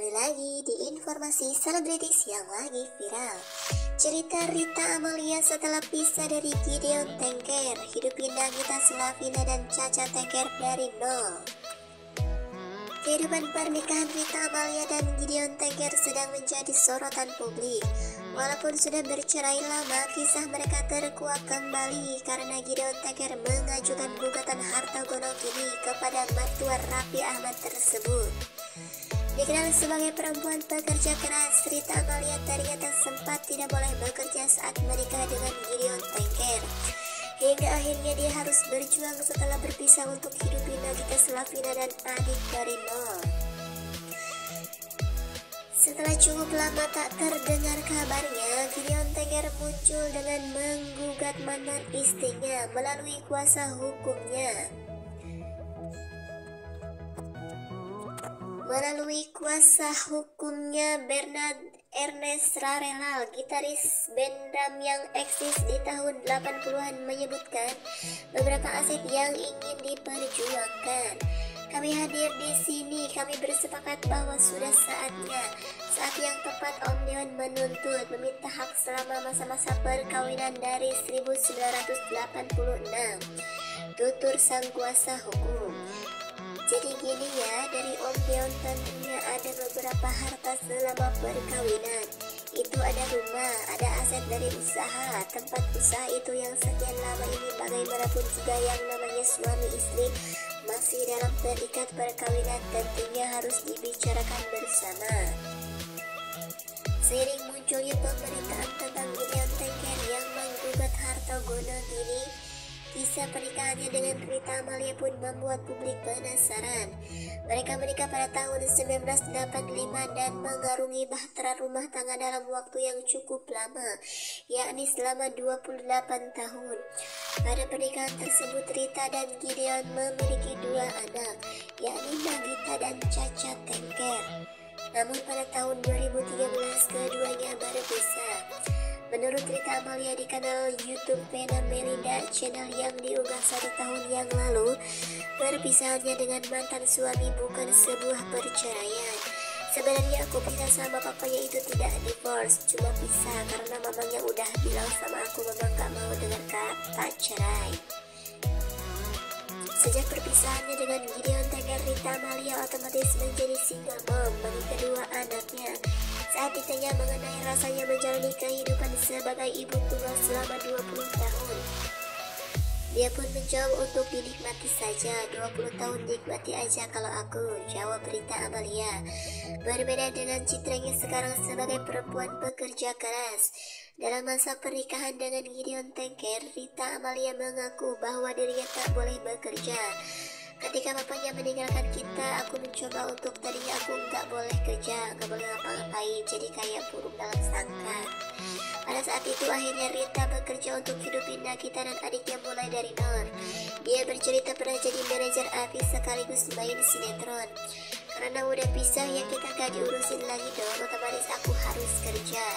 Kembali lagi di informasi selebritis yang lagi viral. Cerita Rita Amalia setelah pisah dari Gideon Tengger, hidupin Nagita Slavina dan Caca Tengger dari nol. Kehidupan pernikahan Rita Amalia dan Gideon Tengger sedang menjadi sorotan publik. Walaupun sudah bercerai lama, kisah mereka terkuak kembali karena Gideon Tengger mengajukan gugatan harta gonogini kepada mertua Raffi Ahmad tersebut. Dikenal sebagai perempuan pekerja keras, Rita Amalia ternyata sempat tidak boleh bekerja saat menikah dengan Gideon Tengger. Hingga akhirnya dia harus berjuang setelah berpisah untuk hidupi Nagita Slavina dan adik dari nol. Setelah cukup lama tak terdengar kabarnya, Gideon Tengger muncul dengan menggugat mantan istrinya melalui kuasa hukumnya. Bernard Ernest Rarelal, gitaris band drum yang eksis di tahun 80-an, menyebutkan beberapa aset yang ingin diperjuangkan. Kami hadir di sini, kami bersepakat bahwa sudah saat yang tepat Om Dewan menuntut meminta hak selama masa-masa perkawinan dari 1986, tutur sang kuasa hukum. Jadi gini ya, dari Om Deon tentunya ada beberapa harta selama perkawinan. Itu ada rumah, ada aset dari usaha. Tempat usaha itu yang sekian lama ini bagaimanapun juga yang namanya suami istri masih dalam terikat perkawinan tentunya harus dibicarakan bersama. Seiring munculnya pemberitaan tentang Gideon Tengger yang menggugat harta gonogini, kisah pernikahannya dengan Rita Amalia pun membuat publik penasaran. Mereka menikah pada tahun 1985 dan mengarungi bahtera rumah tangga dalam waktu yang cukup lama, yakni selama 28 tahun. Pada pernikahan tersebut, Rita dan Gideon memiliki 2 anak, yakni Nagita dan Caca Tengger. Namun pada tahun 2013 keduanya berpisah. Menurut Rita Amalia di kanal YouTube Vena Melinda, channel yang diunggah 1 tahun yang lalu, perpisahannya dengan mantan suami bukan sebuah perceraian. Sebenarnya aku pisah sama papanya itu tidak divorce, cuma pisah karena mamanya udah bilang sama aku memang gak mau dengar kata cerai. Sejak perpisahannya dengan Gideon Tengger, Rita Amalia otomatis menjadi single mom bagi kedua anaknya. Saat ditanya mengenai rasanya menjalani kehidupan sebagai ibu tunggal selama 20 tahun, dia pun menjawab untuk dinikmati saja, 20 tahun nikmati aja kalau aku, jawab Rita Amalia. Berbeda dengan citranya sekarang sebagai perempuan pekerja keras. Dalam masa pernikahan dengan Gideon Tengger, Rita Amalia mengaku bahwa dirinya tak boleh bekerja. Ketika bapaknya meninggalkan kita, aku mencoba untuk tadinya aku nggak boleh kerja, nggak boleh ngapa-ngapain, jadi kayak burung dalam sangkar. Pada saat itu akhirnya Rita bekerja untuk hidupi Nagita dan adiknya mulai dari nol. Dia bercerita pernah jadi manajer artis sekaligus main sinetron. Karena udah pisah ya kita gak diurusin lagi dong, otomatis aku harus kerja.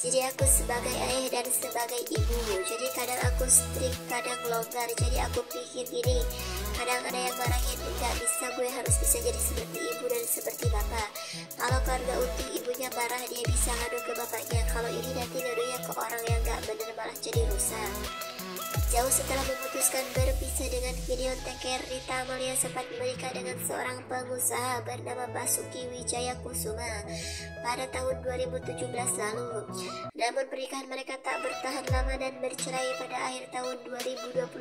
Jadi aku sebagai ayah dan sebagai ibu, jadi kadang aku strict, kadang longgar. Jadi aku pikir gini, kadang ada yang marahin, enggak bisa, gue harus bisa jadi seperti ibu dan seperti bapak. Kalau keluarga utuh ibunya marah, dia bisa ngadu ke bapaknya. Kalau ini nanti nuduhnya ke orang yang gak bener malah jadi rusak. Jauh setelah memutuskan berpisah dengan Gideon Tengger, Rita Amalia sempat menikah dengan seorang pengusaha bernama Basuki Wijaya Kusuma pada tahun 2017 lalu. Namun pernikahan mereka tak bertahan lama dan bercerai pada akhir tahun 2021.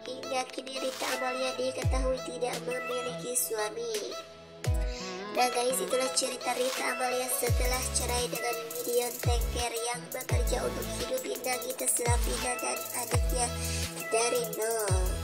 Hingga kini Rita Amalia diketahui tidak memiliki suami. Nah guys, itulah cerita Rita Amalia setelah cerai dengan Gideon Tengger yang bekerja untuk hidupi Nagita Slavina dan adiknya dari nol.